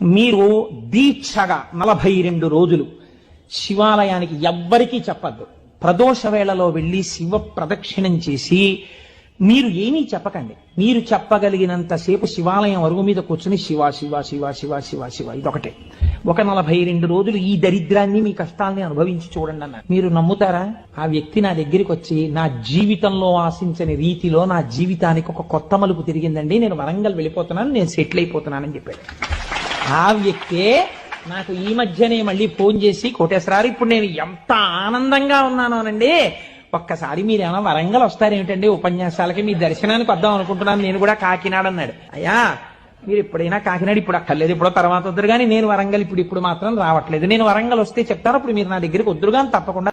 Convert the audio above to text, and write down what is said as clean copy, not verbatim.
మీరు దీక్షగా 42 రోజులు శివాలయానికి ఎవ్వరికీ చెప్పద్దు. ప్రదోష వేళలో వెళ్ళి శివ ప్రదక్షిణం చేసి మీరు ఏమీ చెప్పకండి. మీరు చెప్పగలిగినంతసేపు శివాలయం అరుగు మీద కూర్చుని శివ శివ శివ శివ శివ శివ ఇదొకటే. ఒక 42 రోజులు ఈ దరిద్రాన్ని మీ కష్టాల్ని అనుభవించి చూడండి అన్నారు. మీరు నమ్ముతారా? ఆ వ్యక్తి నా దగ్గరికి వచ్చి నా జీవితంలో ఆశించని రీతిలో నా జీవితానికి ఒక కొత్త మలుపు తిరిగిందండి, నేను వరంగల్ వెళ్ళిపోతున్నాను, నేను సెటిల్ అయిపోతున్నానని చెప్పాడు. ఆ వ్యక్తే నాకు ఈ మధ్యనే మళ్ళీ ఫోన్ చేసి, కోటేశ్వరారు ఇప్పుడు నేను ఎంత ఆనందంగా ఉన్నాను అనండి, ఒక్కసారి మీరు ఏమైనా వరంగల్ వస్తారేమిటండి ఉపన్యాసాలకి, మీ దర్శనానికి వద్దాం అనుకుంటున్నాను, నేను కూడా కాకినాడ అన్నాడు. అయ్యా మీరు ఎప్పుడైనా కాకినాడ ఇప్పుడు అక్కర్లేదు, ఎప్పుడో తర్వాత వద్దరు కానీ నేను వరంగల్ ఇప్పుడు మాత్రం రావట్లేదు, నేను వరంగల్ వస్తే చెప్తాను, అప్పుడు మీరు నా దగ్గరికి వద్దురు కానీ తప్పకుండా